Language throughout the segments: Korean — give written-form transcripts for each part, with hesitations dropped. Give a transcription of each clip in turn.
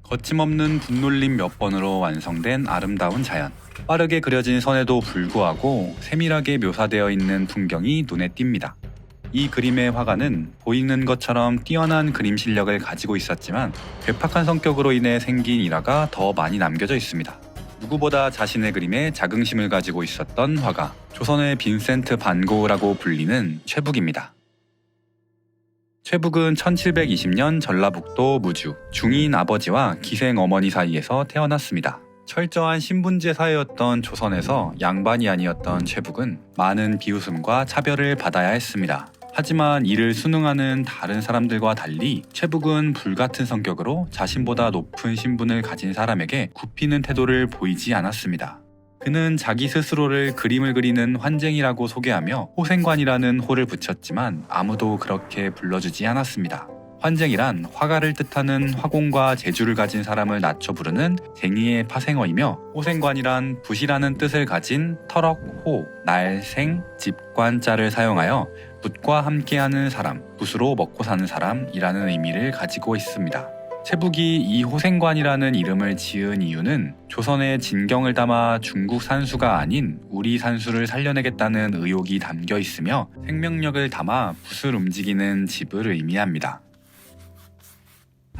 거침없는 붓놀림 몇 번으로 완성된 아름다운 자연. 빠르게 그려진 선에도 불구하고 세밀하게 묘사되어 있는 풍경이 눈에 띕니다. 이 그림의 화가는 보이는 것처럼 뛰어난 그림 실력을 가지고 있었지만 괴팍한 성격으로 인해 생긴 일화가 더 많이 남겨져 있습니다. 누구보다 자신의 그림에 자긍심을 가지고 있었던 화가, 조선의 빈센트 반 고흐라고 불리는 최북입니다. 최북은 1720년 전라북도 무주, 중인 아버지와 기생 어머니 사이에서 태어났습니다. 철저한 신분제 사회였던 조선에서 양반이 아니었던 최북은 많은 비웃음과 차별을 받아야 했습니다. 하지만 이를 순응하는 다른 사람들과 달리 최북은 불같은 성격으로 자신보다 높은 신분을 가진 사람에게 굽히는 태도를 보이지 않았습니다. 그는 자기 스스로를 그림을 그리는 환쟁이라고 소개하며 호생관이라는 호를 붙였지만 아무도 그렇게 불러주지 않았습니다. 환쟁이란 화가를 뜻하는 화공과 재주를 가진 사람을 낮춰 부르는 쟁의의 파생어이며, 호생관이란 붓이라는 뜻을 가진 터럭, 호, 날, 생, 집관자를 사용하여 붓과 함께하는 사람, 붓으로 먹고 사는 사람이라는 의미를 가지고 있습니다. 최북이 이 호생관이라는 이름을 지은 이유는 조선의 진경을 담아 중국 산수가 아닌 우리 산수를 살려내겠다는 의욕이 담겨 있으며, 생명력을 담아 붓을 움직이는 집을 의미합니다.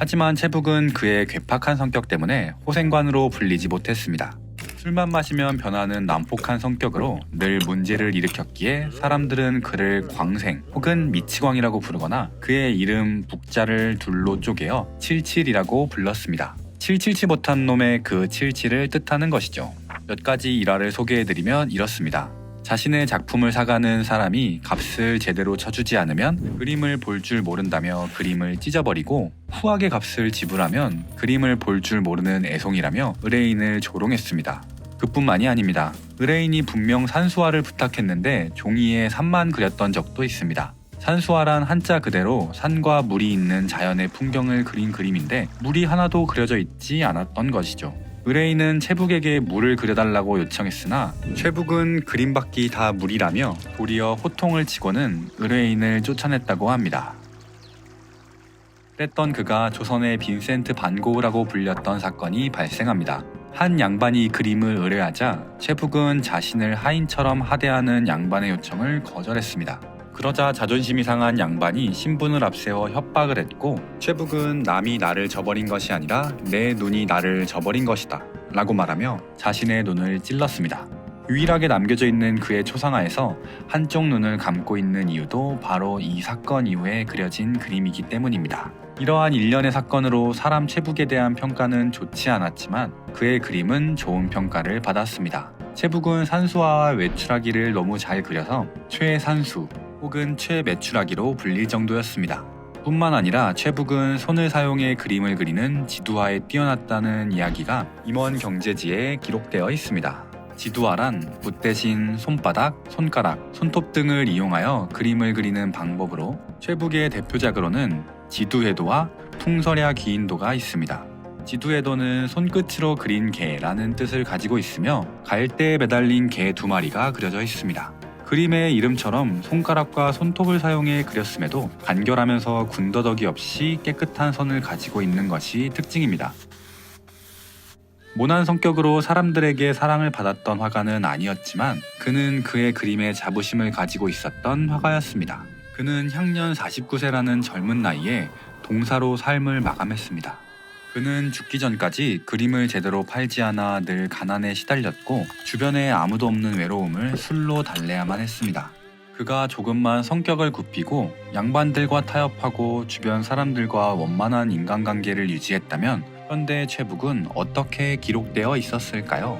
하지만 최북은 그의 괴팍한 성격 때문에 호생관으로 불리지 못했습니다. 술만 마시면 변하는 난폭한 성격으로 늘 문제를 일으켰기에 사람들은 그를 광생 혹은 미치광이라고 부르거나 그의 이름 북자를 둘로 쪼개어 칠칠이라고 불렀습니다. 칠칠치 못한 놈의 그 칠칠을 뜻하는 것이죠. 몇 가지 일화를 소개해드리면 이렇습니다. 자신의 작품을 사가는 사람이 값을 제대로 쳐주지 않으면 그림을 볼 줄 모른다며 그림을 찢어버리고, 후하게 값을 지불하면 그림을 볼 줄 모르는 애송이라며 의뢰인을 조롱했습니다. 그뿐만이 아닙니다. 의뢰인이 분명 산수화를 부탁했는데 종이에 산만 그렸던 적도 있습니다. 산수화란 한자 그대로 산과 물이 있는 자연의 풍경을 그린 그림인데 물이 하나도 그려져 있지 않았던 것이죠. 의뢰인은 최북에게 물을 그려달라고 요청했으나 최북은 그림밖이 다 물이라며 도리어 호통을 치고는 의뢰인을 쫓아냈다고 합니다. 그랬던 그가 조선의 빈센트 반 고흐라고 불렸던 사건이 발생합니다. 한 양반이 그림을 의뢰하자 최북은 자신을 하인처럼 하대하는 양반의 요청을 거절했습니다. 그러자 자존심이 상한 양반이 신분을 앞세워 협박을 했고, 최북은 남이 나를 저버린 것이 아니라 내 눈이 나를 저버린 것이다 라고 말하며 자신의 눈을 찔렀습니다. 유일하게 남겨져 있는 그의 초상화에서 한쪽 눈을 감고 있는 이유도 바로 이 사건 이후에 그려진 그림이기 때문입니다. 이러한 일련의 사건으로 사람 최북에 대한 평가는 좋지 않았지만 그의 그림은 좋은 평가를 받았습니다. 최북은 산수화와 외출하기를 너무 잘 그려서 최산수 혹은 최매출하기로 불릴 정도였습니다. 뿐만 아니라 최북은 손을 사용해 그림을 그리는 지두화에 뛰어났다는 이야기가 임원 경제지에 기록되어 있습니다. 지두화란 붓 대신 손바닥, 손가락, 손톱 등을 이용하여 그림을 그리는 방법으로 최북의 대표작으로는 지두해도와 풍설야 기인도가 있습니다. 지두해도는 손끝으로 그린 개라는 뜻을 가지고 있으며 갈대에 매달린 개 2마리가 그려져 있습니다. 그림의 이름처럼 손가락과 손톱을 사용해 그렸음에도 간결하면서 군더더기 없이 깨끗한 선을 가지고 있는 것이 특징입니다. 모난 성격으로 사람들에게 사랑을 받았던 화가는 아니었지만 그는 그의 그림에 자부심을 가지고 있었던 화가였습니다. 그는 향년 49세라는 젊은 나이에 동사로 삶을 마감했습니다. 그는 죽기 전까지 그림을 제대로 팔지 않아 늘 가난에 시달렸고 주변에 아무도 없는 외로움을 술로 달래야만 했습니다. 그가 조금만 성격을 굽히고 양반들과 타협하고 주변 사람들과 원만한 인간관계를 유지했다면 현대 최북은 어떻게 기록되어 있었을까요?